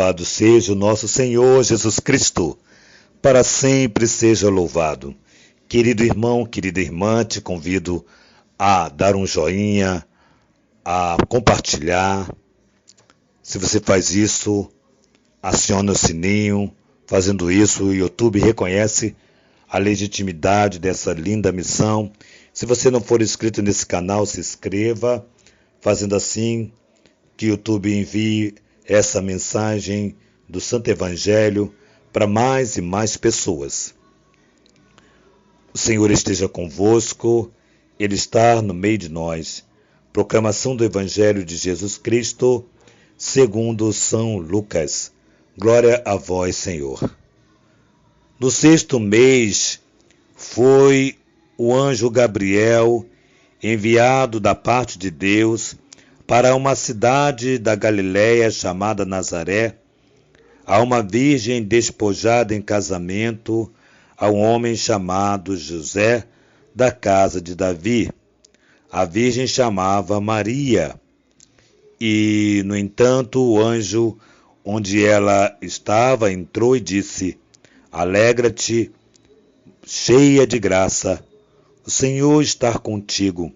Louvado seja o nosso Senhor Jesus Cristo, para sempre seja louvado. Querido irmão, querida irmã, te convido a dar um joinha, a compartilhar. Se você faz isso, aciona o sininho. Fazendo isso, o YouTube reconhece a legitimidade dessa linda missão. Se você não for inscrito nesse canal, se inscreva. Fazendo assim, que o YouTube envie essa mensagem do Santo Evangelho para mais e mais pessoas. O Senhor esteja convosco, Ele está no meio de nós. Proclamação do Evangelho de Jesus Cristo, segundo São Lucas. Glória a vós, Senhor. No 6º mês, foi o anjo Gabriel enviado da parte de Deus para uma cidade da Galiléia chamada Nazaré, a uma virgem despojada em casamento, a um homem chamado José, da casa de Davi. A virgem chamava Maria. E, no entanto, o anjo, onde ela estava, entrou e disse: Alegra-te, cheia de graça, o Senhor está contigo.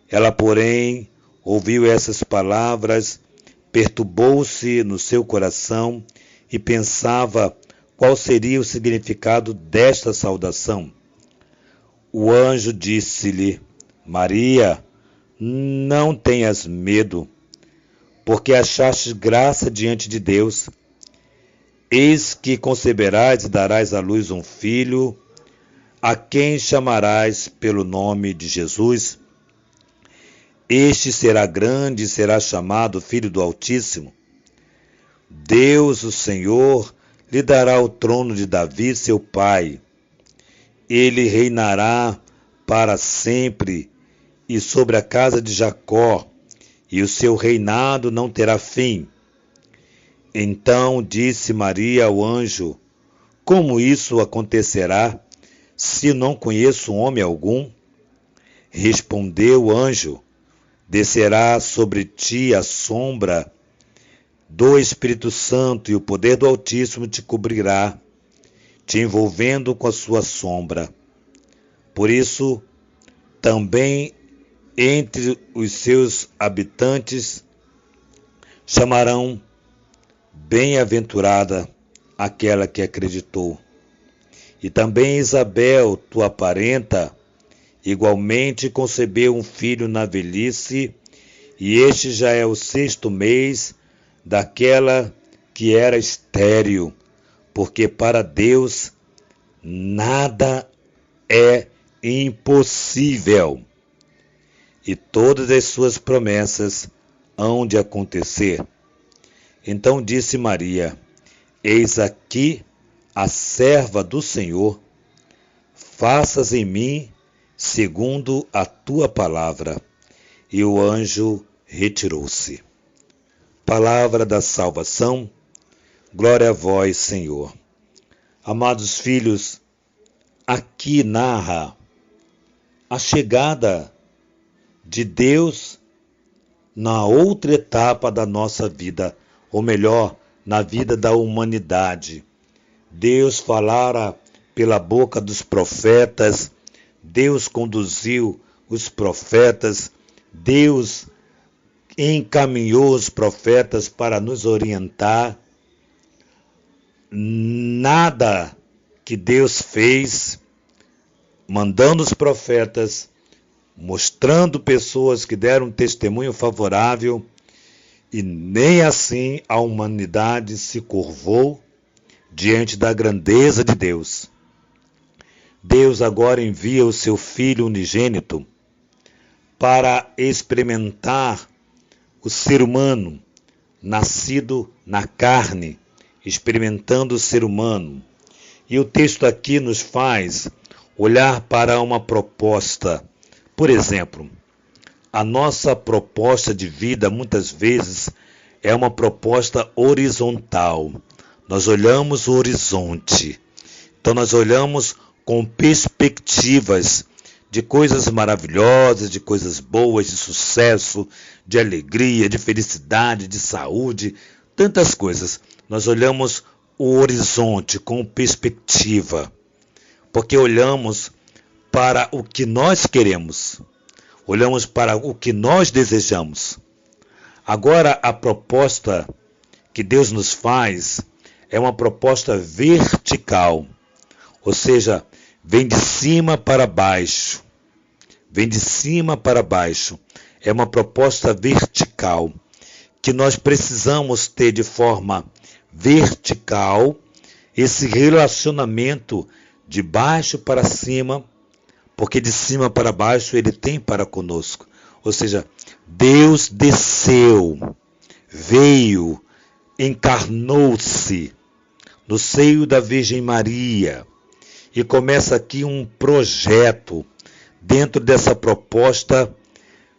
Ela, porém, ouviu essas palavras, perturbou-se no seu coração e pensava qual seria o significado desta saudação. O anjo disse-lhe: Maria, não tenhas medo, porque achaste graça diante de Deus. Eis que conceberás e darás à luz um filho, a quem chamarás pelo nome de Jesus. Este será grande e será chamado Filho do Altíssimo. Deus, o Senhor, lhe dará o trono de Davi, seu pai. Ele reinará para sempre e sobre a casa de Jacó, e o seu reinado não terá fim. Então disse Maria ao anjo: Como isso acontecerá, se não conheço homem algum? Respondeu o anjo: Descerá sobre ti a sombra do Espírito Santo, e o poder do Altíssimo te cobrirá, te envolvendo com a sua sombra. Por isso, também entre os seus habitantes chamarão bem-aventurada aquela que acreditou. E também Isabel, tua parenta, igualmente concebeu um filho na velhice, e este já é o 6º mês daquela que era estéril, porque para Deus nada é impossível. E todas as suas promessas hão de acontecer. Então disse Maria: Eis aqui a serva do Senhor, faças em mim segundo a tua palavra. E o anjo retirou-se. Palavra da salvação, glória a vós, Senhor. Amados filhos, aqui narra a chegada de Deus na outra etapa da nossa vida, ou melhor, na vida da humanidade. Deus falara pela boca dos profetas, Deus conduziu os profetas, Deus encaminhou os profetas para nos orientar. Nada que Deus fez, mandando os profetas, mostrando pessoas que deram um testemunho favorável, e nem assim a humanidade se curvou diante da grandeza de Deus. Deus agora envia o seu Filho unigênito para experimentar o ser humano, nascido na carne, experimentando o ser humano. E o texto aqui nos faz olhar para uma proposta. Por exemplo, a nossa proposta de vida muitas vezes é uma proposta horizontal. Nós olhamos o horizonte. Então nós olhamos com perspectivas de coisas maravilhosas, de coisas boas, de sucesso, de alegria, de felicidade, de saúde. tantas coisas. Nós olhamos o horizonte com perspectiva, porque olhamos para o que nós queremos, olhamos para o que nós desejamos. Agora, a proposta que Deus nos faz é uma proposta vertical, ou seja, vem de cima para baixo. Vem de cima para baixo. É uma proposta vertical que nós precisamos ter de forma vertical esse relacionamento de baixo para cima, porque de cima para baixo ele tem para conosco. Ou seja, Deus desceu, veio, encarnou-se no seio da Virgem Maria e começa aqui um projeto dentro dessa proposta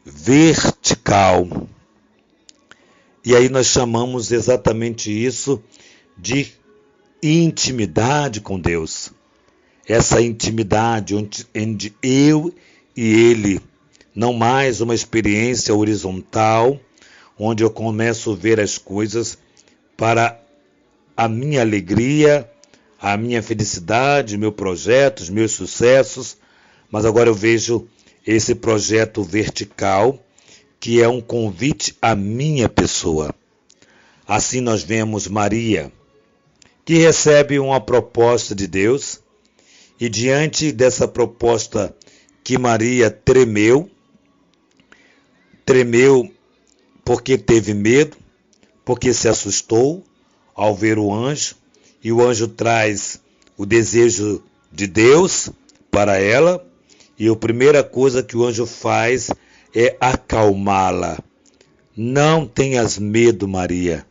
vertical. E aí nós chamamos exatamente isso de intimidade com Deus. Essa intimidade onde eu e Ele, não mais uma experiência horizontal, onde eu começo a ver as coisas para a minha alegria, a minha felicidade, meu projeto, os meus sucessos, mas agora eu vejo esse projeto vertical, que é um convite à minha pessoa. Assim nós vemos Maria, que recebe uma proposta de Deus, e diante dessa proposta que Maria tremeu porque teve medo, porque se assustou ao ver o anjo, e o anjo traz o desejo de Deus para ela, e a primeira coisa que o anjo faz é acalmá-la. Não tenhas medo, Maria.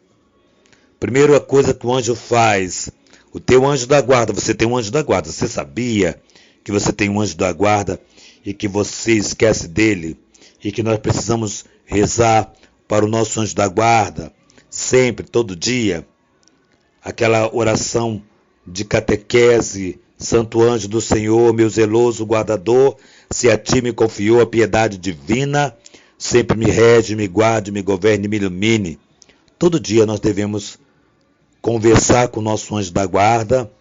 Primeira coisa que o anjo faz, o teu anjo da guarda, você tem um anjo da guarda, você sabia que você tem um anjo da guarda e que você esquece dele e que nós precisamos rezar para o nosso anjo da guarda, sempre, todo dia, aquela oração de catequese: Santo anjo do Senhor, meu zeloso guardador, se a ti me confiou a piedade divina, sempre me rege, me guarde, me governe, me ilumine. Todo dia nós devemos conversar com o nosso anjo da guarda,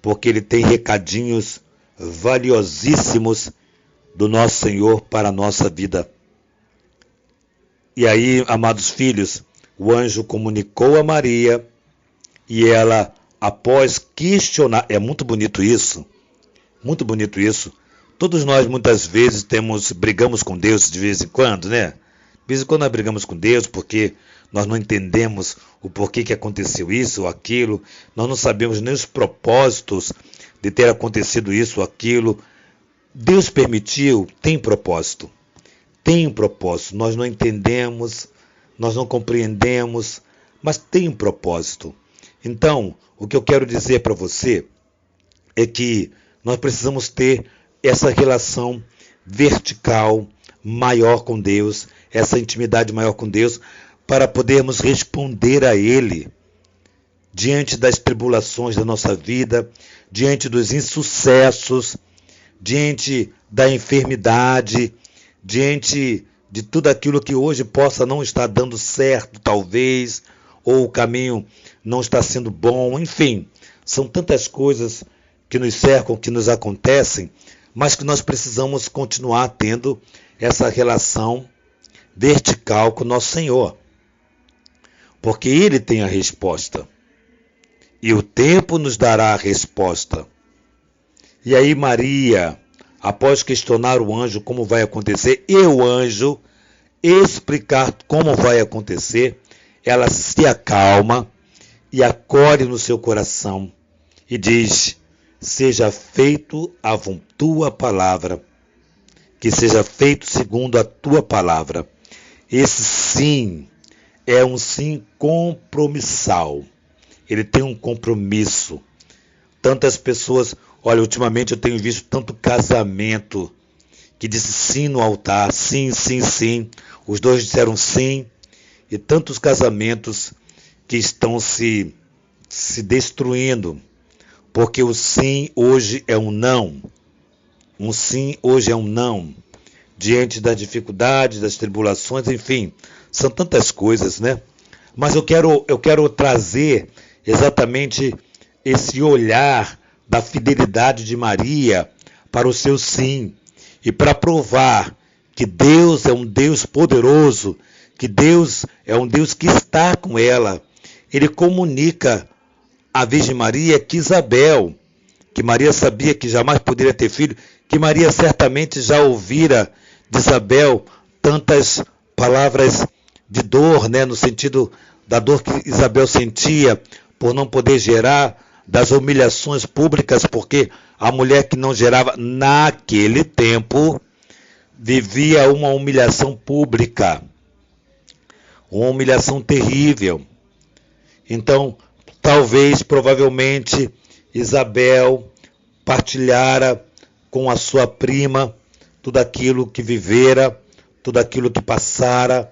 porque ele tem recadinhos valiosíssimos do nosso Senhor para a nossa vida. E aí, amados filhos, o anjo comunicou a Maria e ela, após questionar, é muito bonito isso, todos nós muitas vezes brigamos com Deus de vez em quando, né? De vez em quando nós brigamos com Deus porque nós não entendemos o porquê que aconteceu isso ou aquilo, nós não sabemos nem os propósitos de ter acontecido isso ou aquilo. Deus permitiu, tem propósito, nós não entendemos, nós não compreendemos, mas tem um propósito. Então, o que eu quero dizer para você é que nós precisamos ter essa relação vertical maior com Deus, essa intimidade maior com Deus, para podermos responder a Ele diante das tribulações da nossa vida, diante dos insucessos, diante da enfermidade, diante de tudo aquilo que hoje possa não estar dando certo, talvez, ou o caminho não está sendo bom, enfim, são tantas coisas que nos cercam, que nos acontecem, mas que nós precisamos continuar tendo essa relação vertical com o nosso Senhor, porque Ele tem a resposta, e o tempo nos dará a resposta. E aí Maria, após questionar o anjo como vai acontecer, e o anjo explicar como vai acontecer, ela se acalma e acolhe no seu coração e diz: seja feito a tua palavra, que seja feito segundo a tua palavra. Esse sim é um sim compromissal, ele tem um compromisso. Tantas pessoas, olha, ultimamente eu tenho visto tanto casamento que disse sim no altar, sim, sim, sim, os dois disseram sim, e tantos casamentos que estão se destruindo, porque o sim hoje é um não. Um sim hoje é um não. Diante das dificuldades, das tribulações, enfim, são tantas coisas, né? Mas eu quero trazer exatamente esse olhar da fidelidade de Maria para o seu sim, e para provar que Deus é um Deus poderoso, que Deus é um Deus que está com ela. Ele comunica à Virgem Maria que Isabel, que Maria sabia que jamais poderia ter filho, que Maria certamente já ouvira de Isabel tantas palavras de dor, né, no sentido da dor que Isabel sentia por não poder gerar, das humilhações públicas, porque a mulher que não gerava naquele tempo vivia uma humilhação pública, uma humilhação terrível. Então, talvez, provavelmente, Isabel partilhara com a sua prima tudo aquilo que vivera, tudo aquilo que passara,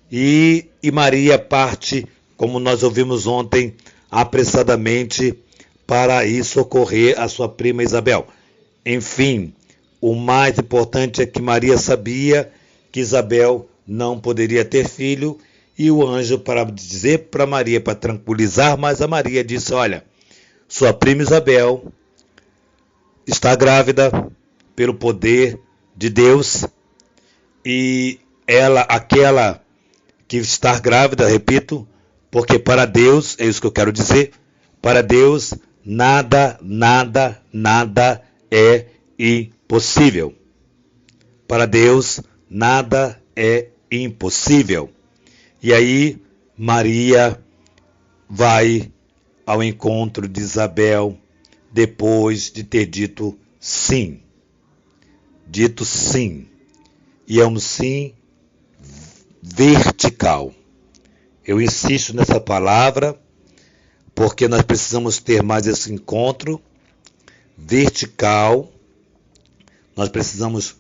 e Maria parte, como nós ouvimos ontem, apressadamente para ir socorrer a sua prima Isabel. Enfim, o mais importante é que Maria sabia que Isabel não poderia ter filho, e o anjo, para dizer para Maria, para tranquilizar mais a Maria, disse: olha, sua prima Isabel está grávida pelo poder de Deus, e ela, aquela que está grávida, repito, porque para Deus, é isso que eu quero dizer, para Deus nada é impossível. Para Deus nada é impossível. E aí Maria vai ao encontro de Isabel depois de ter dito sim. Dito sim. E é um sim vertical. Eu insisto nessa palavra porque nós precisamos ter mais esse encontro vertical. Nós precisamos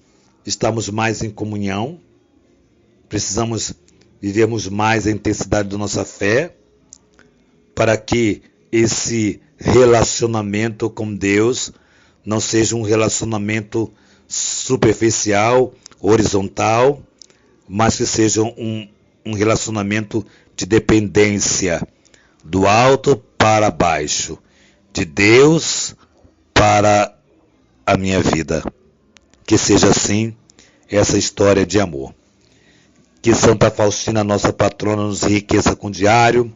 estarmos mais em comunhão, precisamos vivermos mais a intensidade da nossa fé, para que esse relacionamento com Deus não seja um relacionamento superficial, horizontal, mas que seja um relacionamento de dependência, do alto para baixo, de Deus para a minha vida. Que seja assim essa história de amor. Que Santa Faustina, nossa patrona, nos enriqueça com o diário.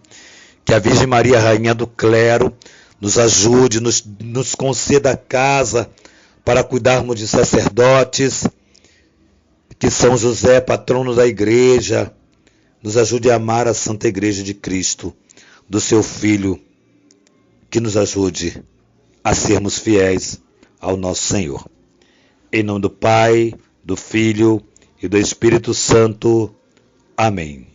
Que a Virgem Maria, Rainha do Clero, nos ajude, nos conceda a casa para cuidarmos de sacerdotes. Que São José, patrono da Igreja, nos ajude a amar a Santa Igreja de Cristo, do seu Filho, que nos ajude a sermos fiéis ao nosso Senhor. Em nome do Pai, do Filho e do Espírito Santo. Amém.